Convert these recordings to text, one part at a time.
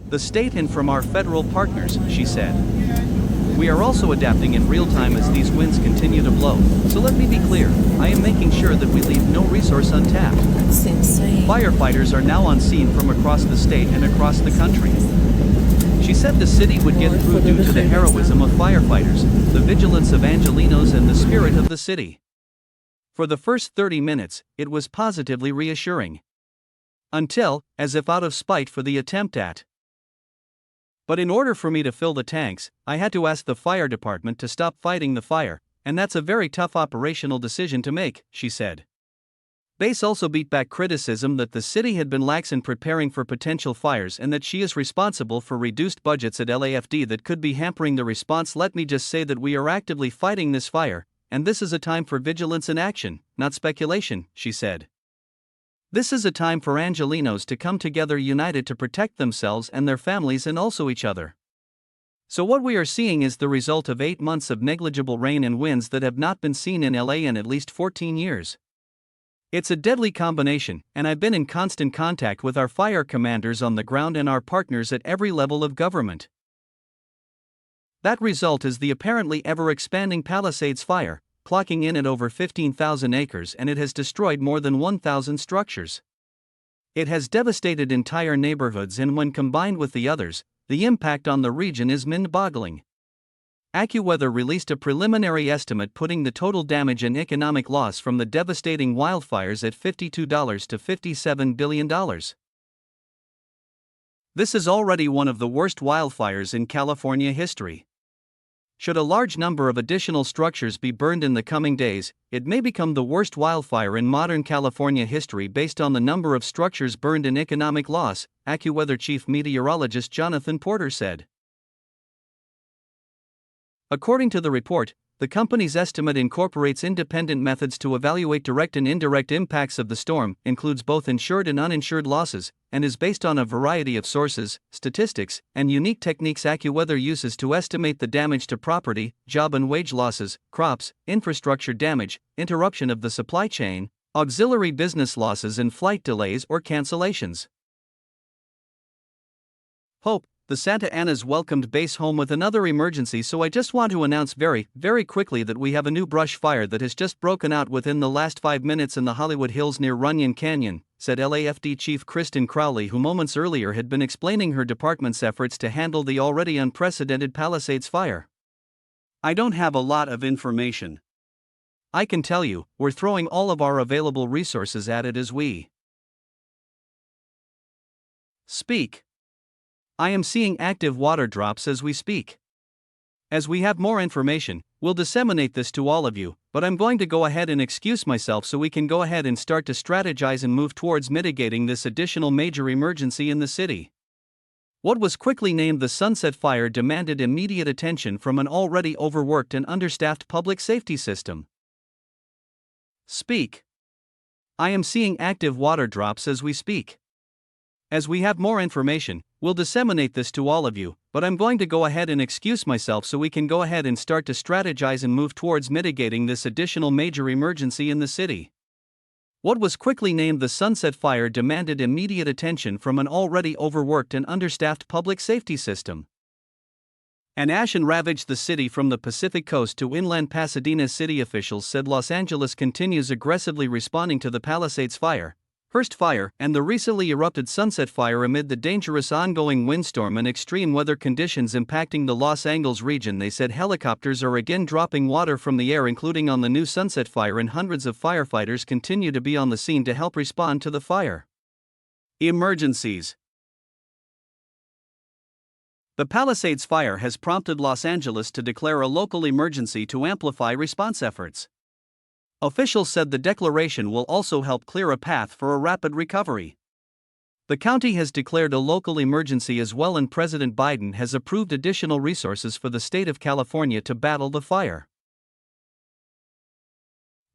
the state and from our federal partners, she said. We are also adapting in real time as these winds continue to blow, so let me be clear, I am making sure that we leave no resource untapped. That's insane. Firefighters are now on scene from across the state and across the country. She said the city would get through due to the heroism of firefighters, the vigilance of Angelenos and the spirit of the city. For the first 30 minutes, it was positively reassuring. Until, as if out of spite for the attempt at. But in order for me to fill the tanks, I had to ask the fire department to stop fighting the fire, and that's a very tough operational decision to make, she said. Base also beat back criticism that the city had been lax in preparing for potential fires and that she is responsible for reduced budgets at LAFD that could be hampering the response. Let me just say that we are actively fighting this fire, and this is a time for vigilance and action, not speculation, she said. This is a time for Angelenos to come together united to protect themselves and their families and also each other. So what we are seeing is the result of 8 months of negligible rain and winds that have not been seen in LA in at least 14 years. It's a deadly combination, and I've been in constant contact with our fire commanders on the ground and our partners at every level of government. That result is the apparently ever-expanding Palisades fire, clocking in at over 15,000 acres, and it has destroyed more than 1,000 structures. It has devastated entire neighborhoods, and when combined with the others, the impact on the region is mind-boggling. AccuWeather released a preliminary estimate putting the total damage and economic loss from the devastating wildfires at $52 to $57 billion. This is already one of the worst wildfires in California history. Should a large number of additional structures be burned in the coming days, it may become the worst wildfire in modern California history based on the number of structures burned and economic loss, AccuWeather chief meteorologist Jonathan Porter said. According to the report, the company's estimate incorporates independent methods to evaluate direct and indirect impacts of the storm, includes both insured and uninsured losses, and is based on a variety of sources, statistics, and unique techniques AccuWeather uses to estimate the damage to property, job and wage losses, crops, infrastructure damage, interruption of the supply chain, auxiliary business losses and flight delays or cancellations. Hope. The Santa Ana's welcomed base home with another emergency, so I just want to announce very quickly that we have a new brush fire that has just broken out within the last 5 minutes in the Hollywood Hills near Runyon Canyon, said LAFD Chief Kristen Crowley, who moments earlier had been explaining her department's efforts to handle the already unprecedented Palisades fire. I don't have a lot of information. I can tell you, we're throwing all of our available resources at it as we speak. I am seeing active water drops as we speak. As we have more information, we'll disseminate this to all of you, but I'm going to go ahead and excuse myself so we can go ahead and start to strategize and move towards mitigating this additional major emergency in the city. What was quickly named the Sunset Fire demanded immediate attention from an already overworked and understaffed public safety system. Speak. I am seeing active water drops as we speak. As we have more information, we'll disseminate this to all of you, but I'm going to go ahead and excuse myself so we can go ahead and start to strategize and move towards mitigating this additional major emergency in the city. What was quickly named the Sunset Fire demanded immediate attention from an already overworked and understaffed public safety system. An ash ravaged the city from the Pacific coast to inland Pasadena. City officials said Los Angeles continues aggressively responding to the Palisades fire, Hearst Fire, and the recently erupted Sunset Fire amid the dangerous ongoing windstorm and extreme weather conditions impacting the Los Angeles region. They said helicopters are again dropping water from the air, including on the new Sunset Fire, and hundreds of firefighters continue to be on the scene to help respond to the fire. Emergencies. The Palisades Fire has prompted Los Angeles to declare a local emergency to amplify response efforts. Officials said the declaration will also help clear a path for a rapid recovery. The county has declared a local emergency as well, and President Biden has approved additional resources for the state of California to battle the fire.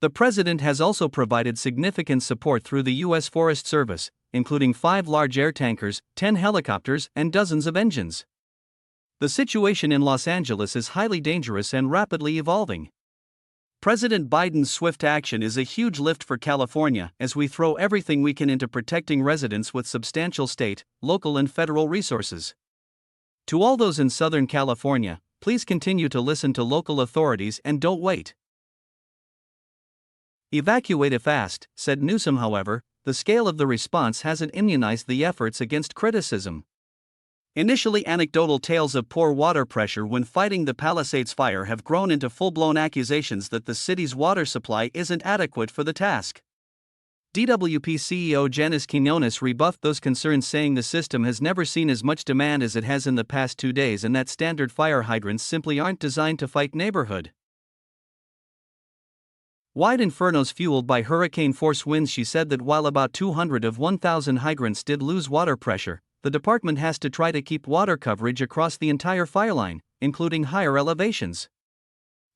The president has also provided significant support through the U.S. Forest Service, including 5 large air tankers, 10 helicopters, and dozens of engines. The situation in Los Angeles is highly dangerous and rapidly evolving. President Biden's swift action is a huge lift for California as we throw everything we can into protecting residents with substantial state, local, and federal resources. To all those in Southern California, please continue to listen to local authorities and don't wait. Evacuate fast, said Newsom. However, the scale of the response hasn't immunized the efforts against criticism. Initially anecdotal tales of poor water pressure when fighting the Palisades fire have grown into full-blown accusations that the city's water supply isn't adequate for the task. DWP CEO Janice Quinones rebuffed those concerns, saying the system has never seen as much demand as it has in the past 2 days and that standard fire hydrants simply aren't designed to fight neighborhood wide infernos fueled by hurricane-force winds. She said that while about 200 of 1,000 hydrants did lose water pressure, the department has to try to keep water coverage across the entire fire line, including higher elevations.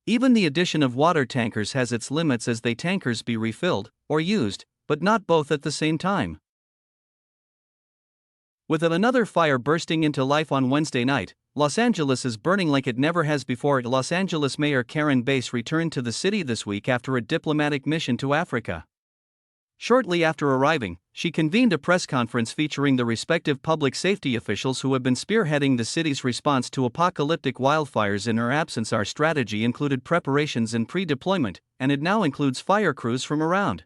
Even the addition of water tankers has its limits, as they tankers be refilled, or used, but not both at the same time. With another fire bursting into life on Wednesday night, Los Angeles is burning like it never has before. Los Angeles Mayor Karen Bass returned to the city this week after a diplomatic mission to Africa. Shortly after arriving, she convened a press conference featuring the respective public safety officials who have been spearheading the city's response to apocalyptic wildfires. In her absence, our strategy included preparations and pre-deployment, and it now includes fire crews from around